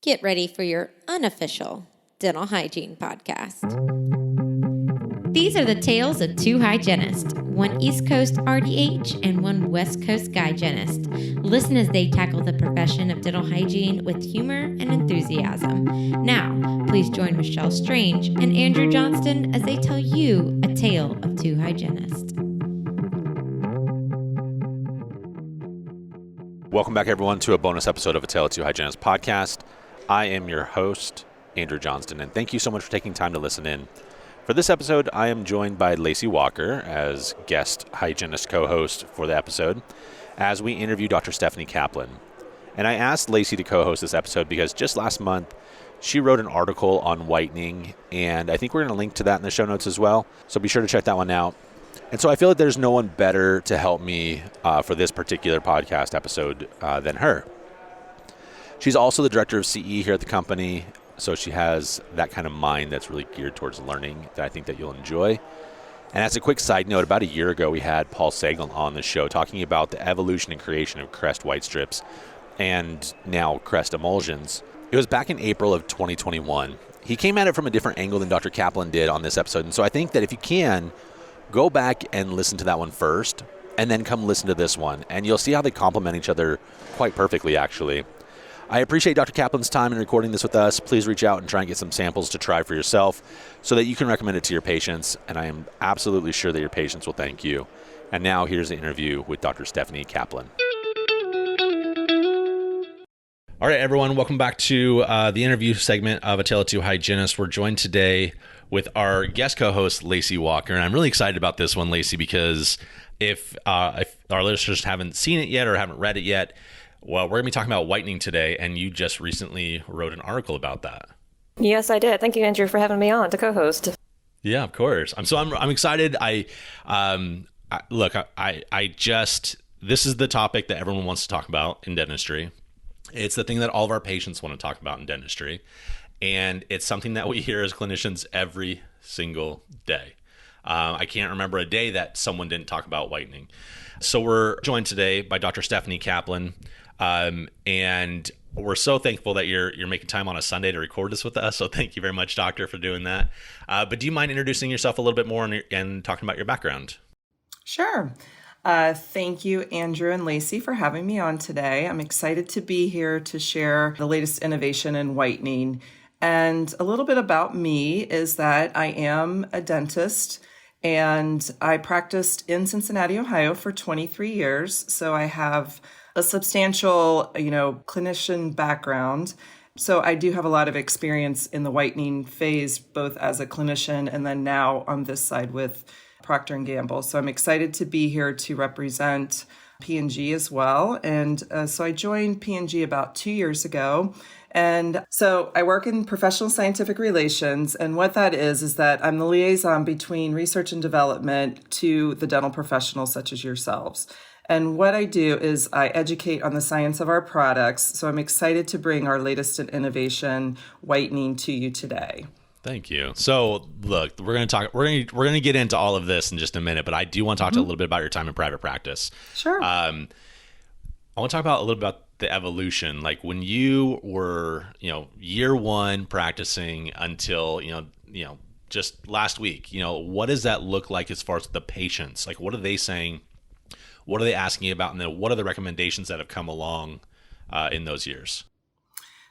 Get ready for your unofficial dental hygiene podcast. These are the tales of two hygienists, one East Coast RDH and one West Coast hygienist. Listen as they tackle the profession of dental hygiene with humor and enthusiasm. Now, please join Michelle Strange and Andrew Johnston as they tell you a tale of two hygienists. Welcome back, everyone, to a bonus episode of A Tale of Two Hygienists podcast. I am your host, Andrew Johnston, and thank you so much for taking time to listen in. For this episode, I am joined by Lacy Walker as guest hygienist co-host for the episode as we interview Dr. Stephanie Kaplan. And I asked Lacy to co-host this episode because just last month, she wrote an article on whitening, and I think we're going to link to that in the show notes as well, so be sure to check that one out. And so I feel like there's no one better to help me for this particular podcast episode than her. She's also the director of CE here at the company, so she has that kind of mind that's really geared towards learning that I think that you'll enjoy. And as a quick side note, about a year ago, we had Paul Sagal on the show talking about the evolution and creation of Crest white strips and now Crest Emulsions. It was back in April of 2021. He came at it from a different angle than Dr. Kaplan did on this episode. And so I think that if you can, go back and listen to that one first, and then come listen to this one. And you'll see how they complement each other quite perfectly, actually. I appreciate Dr. Kaplan's time in recording this with us. Please reach out and try and get some samples to try for yourself so that you can recommend it to your patients. And I am absolutely sure that your patients will thank you. And now here's the interview with Dr. Stephanie Kaplan. All right, everyone, welcome back to the interview segment of A Tale of Two Hygienists. We're joined today with our guest co-host, Lacy Walker. And I'm really excited about this one, Lacy, because if our listeners haven't seen it yet or haven't read it yet, well, we're going to be talking about whitening today, and you just recently wrote an article about that. Yes, I did. Thank you, Andrew, for having me on to co-host. Yeah, of course. I'm excited. This is the topic that everyone wants to talk about in dentistry. It's the thing that all of our patients want to talk about in dentistry. And it's something that we hear as clinicians every single day. I can't remember a day that someone didn't talk about whitening. So we're joined today by Dr. Stephanie Kaplan. And we're so thankful that you're making time on a Sunday to record this with us. So thank you very much, Doctor, for doing that. But do you mind introducing yourself a little bit more and talking about your background? Sure. Thank you, Andrew and Lacy, for having me on today. I'm excited to be here to share the latest innovation in whitening. And a little bit about me is that I am a dentist, and I practiced in Cincinnati, Ohio for 23 years. So I have a substantial, clinician background. So I do have a lot of experience in the whitening phase, both as a clinician and then now on this side with Procter & Gamble. So I'm excited to be here to represent P&G as well. And so I joined P&G about 2 years ago. And so I work in professional scientific relations. And what that is that I'm the liaison between research and development to the dental professionals such as yourselves. And what I do is I educate on the science of our products. So I'm excited to bring our latest in innovation, whitening, to you today. Thank you. So, look, we're going to get into all of this in just a minute, but I do want to talk to a little bit about your time in private practice. Sure. I want to talk about a little bit about the evolution, like when you were, year one practicing until, just last week, what does that look like as far as the patients? Like, what are they saying? What are they asking you about? And then what are the recommendations that have come along in those years?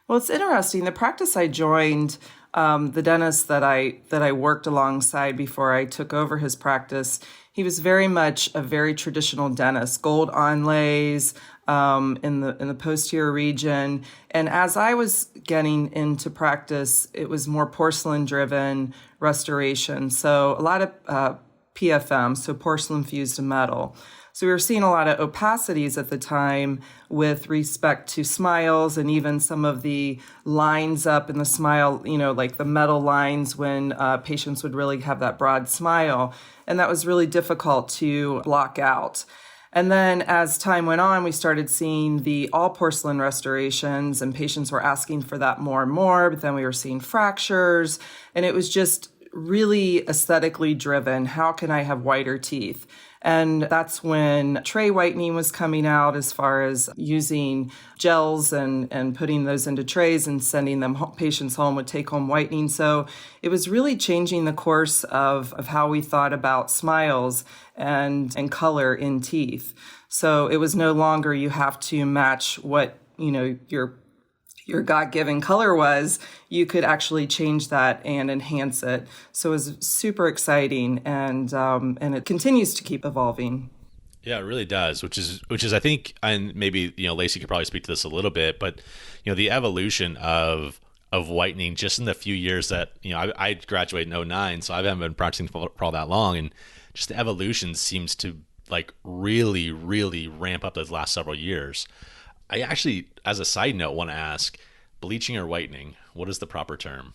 Well, it's interesting. The practice I joined, the dentist that I worked alongside before I took over his practice, he was very much a very traditional dentist, gold onlays in the posterior region. And as I was getting into practice, it was more porcelain-driven restoration. So a lot of PFM, so porcelain fused to metal. So we were seeing a lot of opacities at the time with respect to smiles and even some of the lines up in the smile, like the metal lines when patients would really have that broad smile. And that was really difficult to block out. And then as time went on, we started seeing the all porcelain restorations, and patients were asking for that more and more, but then we were seeing fractures, and it was just really aesthetically driven. How can I have whiter teeth? And that's when tray whitening was coming out, as far as using gels and putting those into trays and sending them patients home with take-home whitening. So it was really changing the course of how we thought about smiles and color in teeth. So it was no longer you have to match what, your God-given color was. You could actually change that and enhance it. So it was super exciting, and it continues to keep evolving. Yeah, it really does, which is I think, and maybe Lacy could probably speak to this a little bit, but the evolution of whitening just in the few years that I graduated in 2009, so I haven't been practicing for all that long, and just the evolution seems to like really, really ramp up those last several years. I actually, as a side note, want to ask, bleaching or whitening, what is the proper term?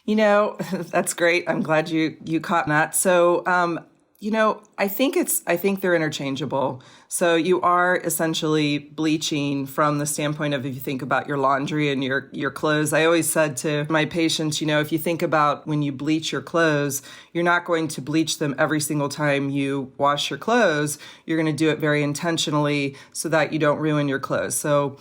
That's great. I'm glad you caught that. So, I think they're interchangeable. So you are essentially bleaching from the standpoint of, if you think about your laundry and your clothes. I always said to my patients, if you think about when you bleach your clothes, you're not going to bleach them every single time you wash your clothes. You're going to do it very intentionally so that you don't ruin your clothes. So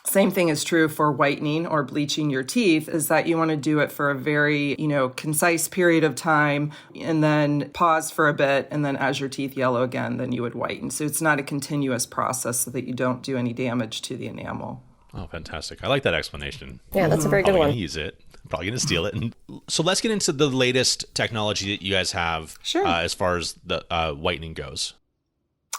same thing is true for whitening or bleaching your teeth, is that you want to do it for a very, concise period of time, and then pause for a bit. And then as your teeth yellow again, then you would whiten. So it's not a continuous process, so that you don't do any damage to the enamel. Oh, fantastic. I like that explanation. Yeah, that's a very good one. Going to use it. Probably going to steal it. And so let's get into the latest technology that you guys have. Sure. As far as the whitening goes.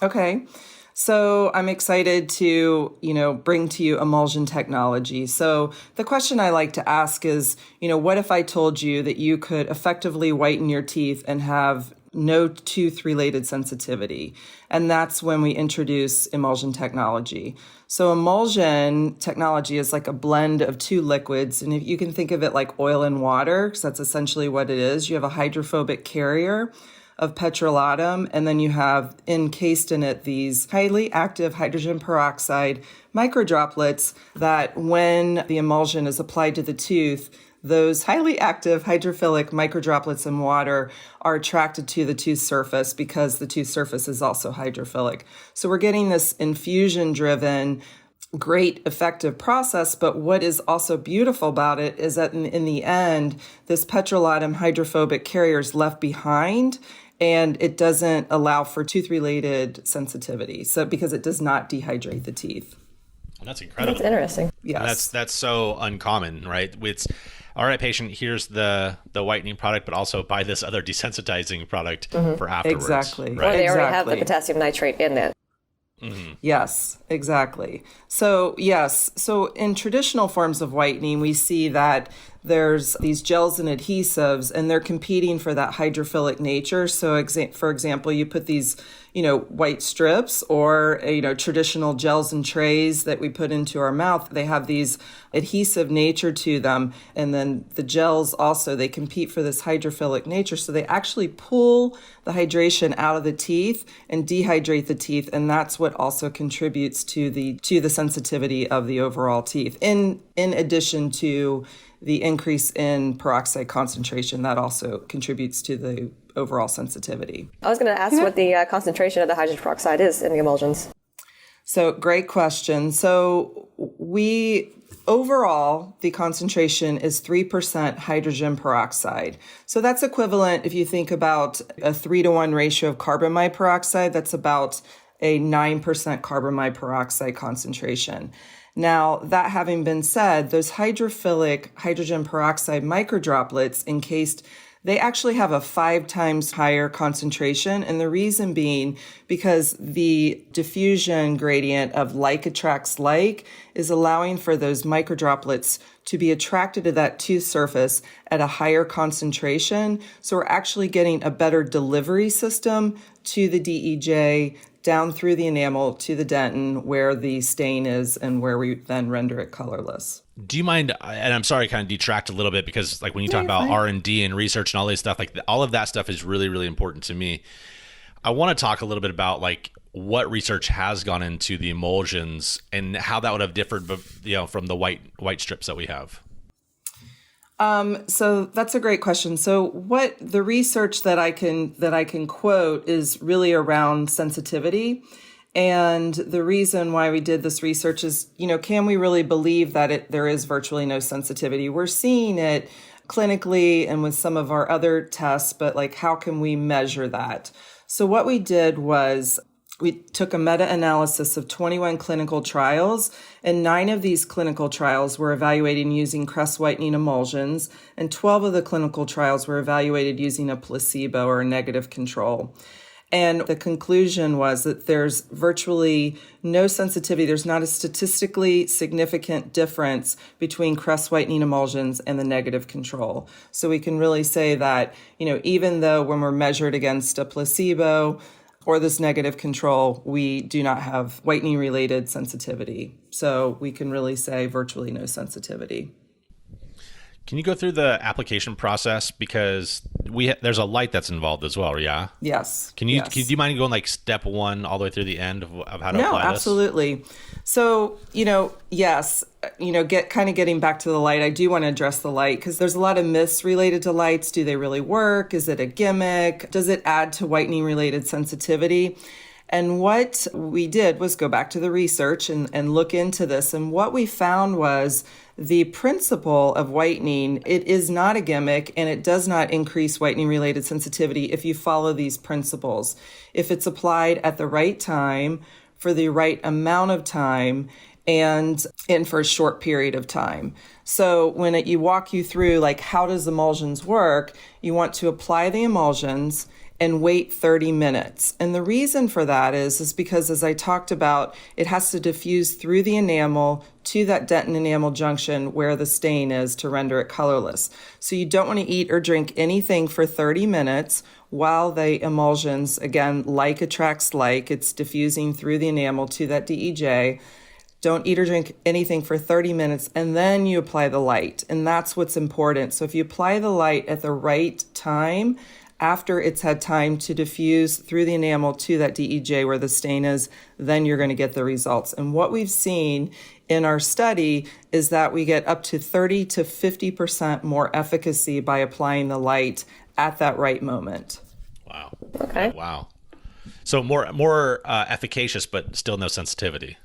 Okay. So I'm excited to, bring to you emulsion technology. So the question I like to ask is, what if I told you that you could effectively whiten your teeth and have no tooth-related sensitivity? And that's when we introduce emulsion technology. So emulsion technology is like a blend of two liquids. And if you can think of it like oil and water, because that's essentially what it is. You have a hydrophobic carrier of petrolatum, and then you have encased in it these highly active hydrogen peroxide microdroplets that, when the emulsion is applied to the tooth, those highly active hydrophilic microdroplets in water are attracted to the tooth surface, because the tooth surface is also hydrophilic. So we're getting this infusion-driven, great effective process. But what is also beautiful about it is that in the end, this petrolatum hydrophobic carrier is left behind, and it doesn't allow for tooth-related sensitivity. So because it does not dehydrate the teeth. That's incredible. That's interesting. Yes. That's so uncommon, right? It's, all right, patient, here's the whitening product, but also buy this other desensitizing product for afterwards. Exactly. Right? Or they already have Exactly. the potassium nitrate in it. Mm-hmm. Yes, exactly. So in traditional forms of whitening, we see that there's these gels and adhesives, and they're competing for that hydrophilic nature. So for example, you put these, white strips or, traditional gels and trays that we put into our mouth. They have these adhesive nature to them. And then the gels also, they compete for this hydrophilic nature. So they actually pull the hydration out of the teeth and dehydrate the teeth. And that's what also contributes to the sensitivity of the overall teeth. In addition to the increase in peroxide concentration, that also contributes to the overall sensitivity. I was going to ask what the concentration of the hydrogen peroxide is in the emulsions. So great question. So overall, the concentration is 3% hydrogen peroxide. So that's equivalent, if you think about a 3-to-1 ratio of carbamide peroxide, that's about a 9% carbamide peroxide concentration. Now, that having been said, those hydrophilic hydrogen peroxide microdroplets encased, they actually have a 5 times higher concentration. And the reason being because the diffusion gradient of like attracts like is allowing for those microdroplets to be attracted to that tooth surface at a higher concentration. So we're actually getting a better delivery system to the DEJ, down through the enamel to the dentin where the stain is, and where we then render it colorless. Do you mind, and I'm sorry to kind of detract a little bit, because like when you talk about R&D and research and all this stuff, like all of that stuff is really, really important to me. I want to talk a little bit about like what research has gone into the emulsions and how that would have differed, from the white strips that we have. So that's a great question. So what the research that I can quote is really around sensitivity. And the reason why we did this research is, can we really believe that there is virtually no sensitivity? We're seeing it clinically and with some of our other tests, but how can we measure that? So what we did was we took a meta-analysis of 21 clinical trials, and 9 of these clinical trials were evaluated using Crest whitening emulsions, and 12 of the clinical trials were evaluated using a placebo or a negative control. And the conclusion was that there's virtually no sensitivity. There's not a statistically significant difference between Crest whitening emulsions and the negative control. So we can really say that, even though when we're measured against a placebo or this negative control, we do not have whitening-related sensitivity. So we can really say virtually no sensitivity. Can you go through the application process? Because there's a light that's involved as well, yeah? Yes. Do you mind going step 1 all the way through the end of how to apply this? No, absolutely. So, yes, getting back to the light, I do want to address the light because there's a lot of myths related to lights. Do they really work? Is it a gimmick? Does it add to whitening related sensitivity? And what we did was go back to the research and look into this. And what we found was the principle of whitening, it is not a gimmick and it does not increase whitening related sensitivity if you follow these principles. If it's applied at the right time, for the right amount of time, and for a short period of time. So when you walk you through how does emulsions work, you want to apply the emulsions and wait 30 minutes. And the reason for that is because, as I talked about, it has to diffuse through the enamel to that dentin enamel junction where the stain is to render it colorless. So you don't want to eat or drink anything for 30 minutes while the emulsions, again, like attracts like, it's diffusing through the enamel to that DEJ. Don't eat or drink anything for 30 minutes, and then you apply the light. And that's what's important. So if you apply the light at the right time, after it's had time to diffuse through the enamel to that DEJ where the stain is, then you're going to get the results. And what we've seen in our study is that we get up to 30 to 50% more efficacy by applying the light at that right moment. Wow. Okay. Wow. So more efficacious, but still no sensitivity.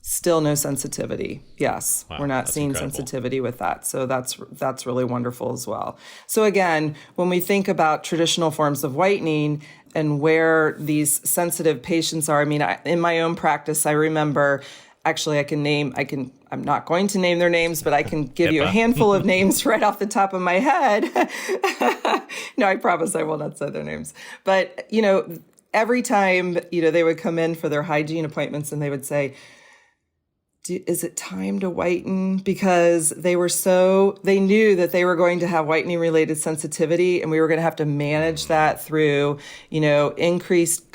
Still no sensitivity. Yes. Wow, we're not seeing incredible. sensitivity with that. So that's really wonderful as well. So again, when we think about traditional forms of whitening and where these sensitive patients are, in my own practice, I remember, actually I'm not going to name their names, but I can give you a handful of names right off the top of my head. No, I promise I will not say their names. But, every time, they would come in for their hygiene appointments and they would say, is it time to whiten? Because they knew that they were going to have whitening related sensitivity and we were going to have to manage that through, increased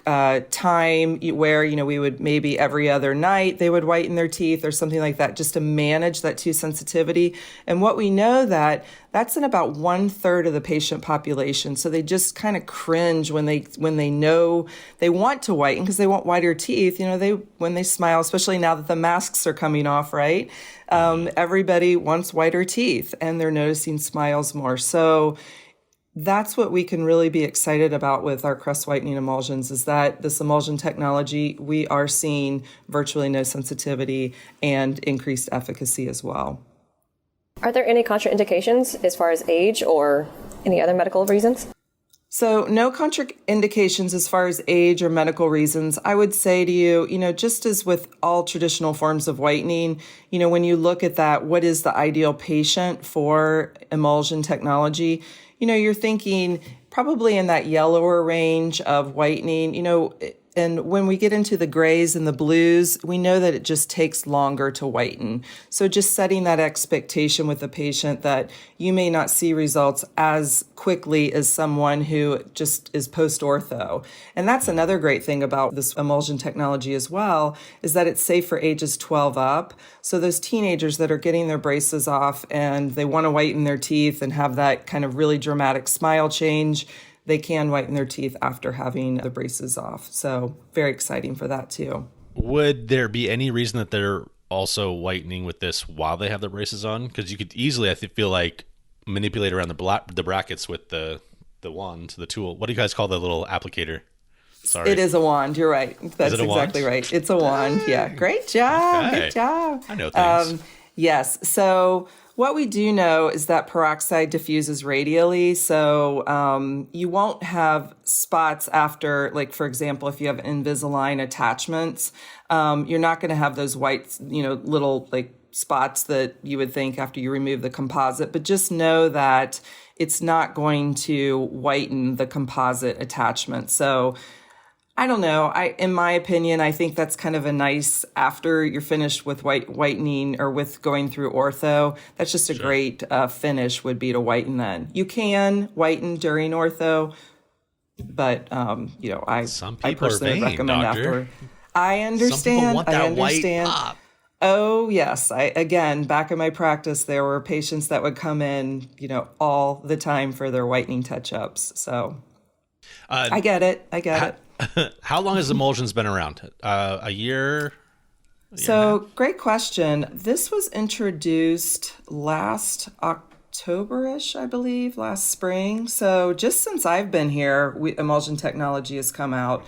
time where, we would maybe every other night they would whiten their teeth or something like that just to manage that tooth sensitivity. And what we know that's in about 1/3 of the patient population. So they just kind of cringe when they know they want to whiten because they want whiter teeth. When they smile, especially now that the masks are coming off, right? Everybody wants whiter teeth and they're noticing smiles more. So that's what we can really be excited about with our Crest whitening emulsions is that this emulsion technology, we are seeing virtually no sensitivity and increased efficacy as well. Are there any contraindications as far as age or any other medical reasons? So no contraindications as far as age or medical reasons. I would say to you, just as with all traditional forms of whitening, when you look at that, what is the ideal patient for emulsion technology? You're thinking probably in that yellower range of whitening, and when we get into the grays and the blues, we know that it just takes longer to whiten. So just setting that expectation with the patient that you may not see results as quickly as someone who just is post-ortho. And that's another great thing about this emulsion technology as well, is that it's safe for ages 12 up. So those teenagers that are getting their braces off and they want to whiten their teeth and have that kind of really dramatic smile change, they can whiten their teeth after having the braces off. So very exciting for that too. Would there be any reason that they're also whitening with this while they have their braces on? Because you could easily, I feel like, manipulate around the brackets with the wand, the tool. What do you guys call the little applicator? Sorry. It is a wand. You're right. That's exactly wand? right. It's a wand. Yeah. Great job. Okay. Good job. I know things. Yes. So what we do know is that peroxide diffuses radially. So you won't have spots after, like, for example, if you have Invisalign attachments, you're not going to have those white, little like spots that you would think after you remove the composite. But just know that it's not going to whiten the composite attachment. So I don't know. In my opinion, I think that's kind of a nice, after you're finished with whitening or with going through ortho, that's just a great finish would be to whiten then. You can whiten during ortho, but, I personally recommend doctor. After. I understand. Some people want that I understand. white pop. Oh, yes. Again, back in my practice, there were patients that would come in, all the time for their whitening touch-ups. So I get it. How long has emulsions been around? A year? So great question. This was introduced last October-ish, I believe, last spring. So just since I've been here, emulsion technology has come out.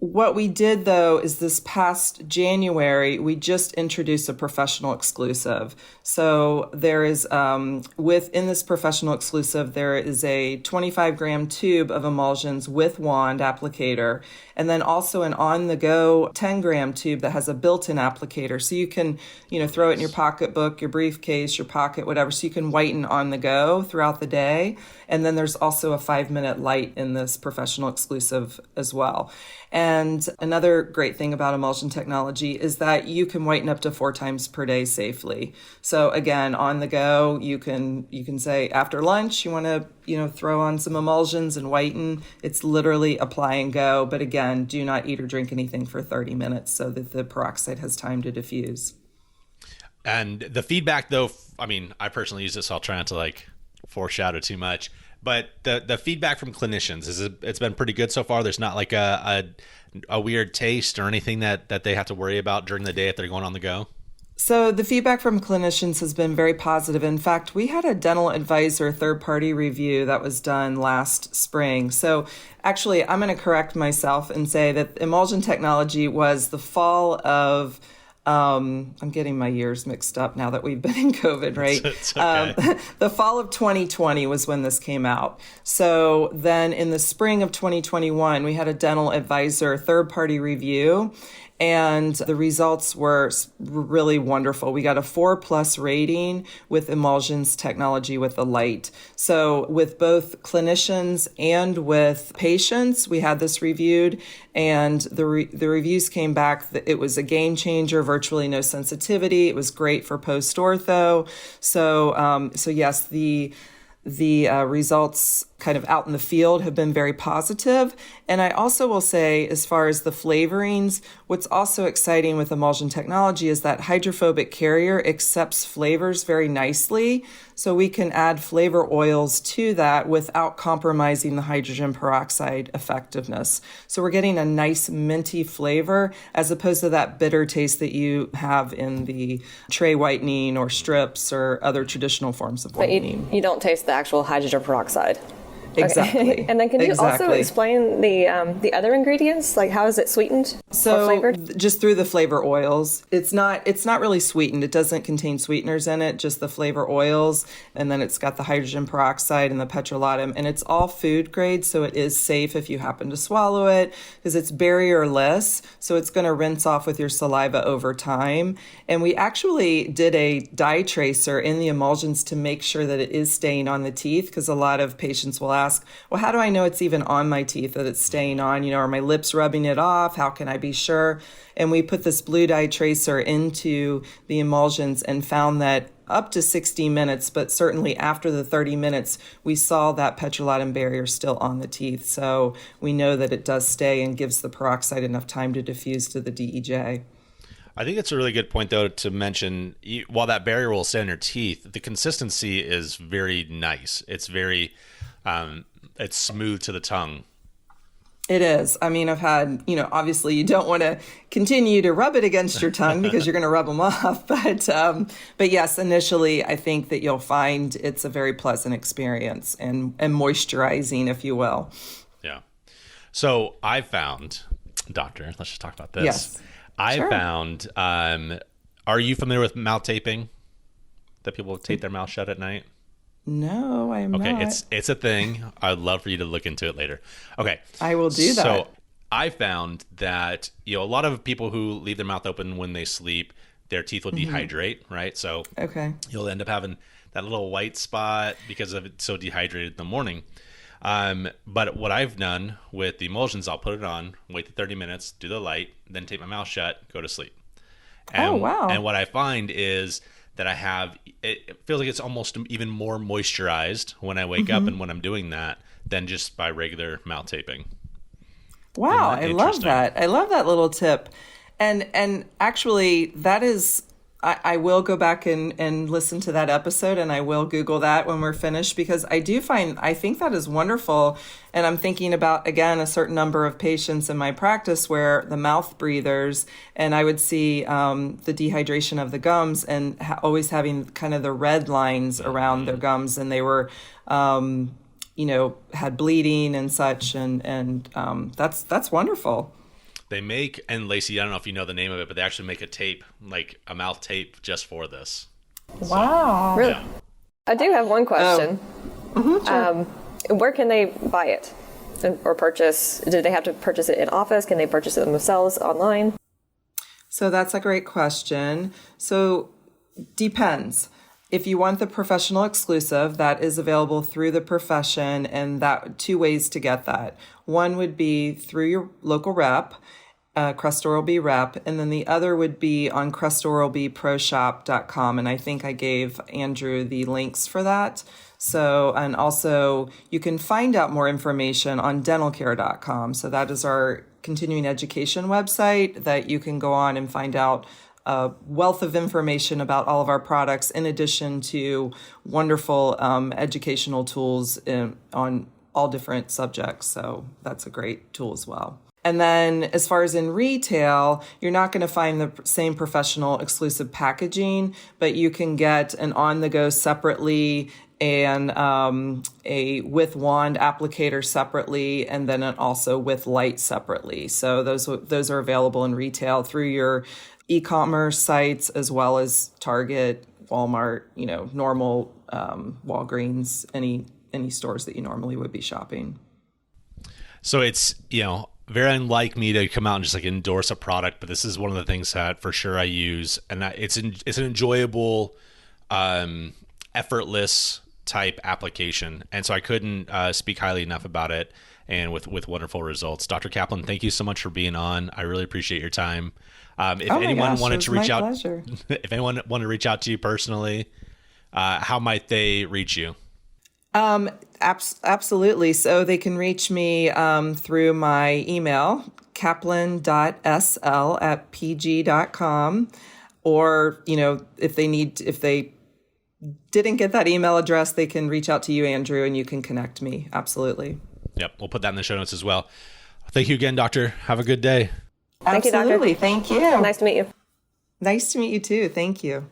What we did, though, is this past January, we just introduced a professional exclusive. So there is, within this professional exclusive, there is a 25-gram tube of emulsions with wand applicator, and then also an on-the-go 10-gram tube that has a built-in applicator. So you can, throw it in your pocketbook, your briefcase, your pocket, whatever, so you can whiten on the go throughout the day. And then there's also a 5-minute light in this professional exclusive as well. And another great thing about emulsion technology is that you can whiten up to 4 times per day safely. So again, on the go, you can say after lunch, you want to, throw on some emulsions and whiten. It's literally apply and go. But again, do not eat or drink anything for 30 minutes so that the peroxide has time to diffuse. And the feedback, though, I personally use this, so I'll try not to foreshadow too much. But the feedback from clinicians it's been pretty good so far. There's not like a weird taste or anything that they have to worry about during the day if they're going on the go. So the feedback from clinicians has been very positive. In fact, we had a dental advisor third-party review that was done last spring. So actually, I'm going to correct myself and say that emulsion technology was the fall of I'm getting my years mixed up now that we've been in COVID, right? It's okay. The fall of 2020 was when this came out. So then in the spring of 2021, we had a dental advisor third-party review, and the results were really wonderful. We got a 4+ rating with emulsions technology with the light. So with both clinicians and with patients, we had this reviewed, and the reviews came back that it was a game changer, virtually no sensitivity. It was great for post-ortho. So yes, the results kind of out in the field have been very positive. And I also will say, as far as the flavorings, what's also exciting with emulsion technology is that hydrophobic carrier accepts flavors very nicely. So we can add flavor oils to that without compromising the hydrogen peroxide effectiveness. So we're getting a nice minty flavor as opposed to that bitter taste that you have in the tray whitening or strips or other traditional forms of whitening. But you don't taste the actual hydrogen peroxide. Exactly. Okay. And then can you also explain the other ingredients? Like, how is it sweetened or flavored? Just through the flavor oils. It's not really sweetened. It doesn't contain sweeteners in it, just the flavor oils. And then it's got the hydrogen peroxide and the petrolatum. And it's all food grade, so it is safe if you happen to swallow it, because it's barrierless. So it's going to rinse off with your saliva over time. And we actually did a dye tracer in the emulsions to make sure that it is staying on the teeth, because a lot of patients will ask, well, how do I know it's even on my teeth, that it's staying on? Are my lips rubbing it off? How can I be sure? And we put this blue dye tracer into the emulsions and found that up to 60 minutes, but certainly after the 30 minutes, we saw that petrolatum barrier still on the teeth. So we know that it does stay and gives the peroxide enough time to diffuse to the DEJ. I think it's a really good point, though, to mention, while that barrier will stay on your teeth, the consistency is very nice. It's very, it's smooth to the tongue. It is. I mean, I've had, obviously you don't want to continue to rub it against your tongue because you're going to rub them off. But yes, initially, I think that you'll find it's a very pleasant experience and moisturizing, if you will. Yeah. So I found, Doctor, let's just talk about this. Yes. I found, are you familiar with mouth taping? That people tape their mouth shut at night? No, I'm not. Okay, it's a thing. I'd love for you to look into it later. Okay. I will do that. So I found that, a lot of people who leave their mouth open when they sleep, their teeth will dehydrate, right? So you'll end up having that little white spot because of it so dehydrated in the morning. But what I've done with the emulsions, I'll put it on, wait the 30 minutes, do the light, then tape my mouth shut, go to sleep. And, And what I find is that it feels like it's almost even more moisturized when I wake up and when I'm doing that than just by regular mouth taping. Wow, I love that. I love that little tip. And actually, that is, I will go back and listen to that episode, and I will Google that when we're finished, because I think that is wonderful. And I'm thinking about, again, a certain number of patients in my practice where the mouth breathers, and I would see the dehydration of the gums and always having kind of the red lines around their gums, and they were, had bleeding and such, and that's wonderful. They make, and Lacy, I don't know if you know the name of it, but they actually make a tape, like a mouth tape just for this. Wow. Really? Yeah. I do have one question. Sure. Where can they buy it or purchase? Do they have to purchase it in office? Can they purchase it themselves online? So that's a great question. So depends. If you want the professional exclusive, that is available through the profession, and that 2 ways to get that. One would be through your local rep, Crest Oral-B rep, and then the other would be on crestoralbproshop.com, and I think I gave Andrew the links for that. So, and also you can find out more information on dentalcare.com. So that is our continuing education website that you can go on and find out a wealth of information about all of our products, in addition to wonderful educational tools on all different subjects. So that's a great tool as well. And then as far as in retail, you're not going to find the same professional exclusive packaging, but you can get an on-the-go separately and a with wand applicator separately, and then also with light separately. So those are available in retail through your e-commerce sites, as well as Target, Walmart, normal Walgreens, any stores that you normally would be shopping. So it's, very unlike me to come out and just like endorse a product, but this is one of the things that for sure I use, and it's an enjoyable, effortless type application. And so I couldn't speak highly enough about it, and with wonderful results. Dr. Kaplan, thank you so much for being on. I really appreciate your time. If anyone wanted to reach out, if anyone wanted to reach out to you personally, how might they reach you? Absolutely. So they can reach me through my email, kaplan.sl@pg.com, or if they didn't get that email address, they can reach out to you, Andrew, and you can connect me. Absolutely. Yep, we'll put that in the show notes as well. Thank you again, Doctor. Have a good day. Absolutely. Thank you. Nice to meet you. Nice to meet you too. Thank you.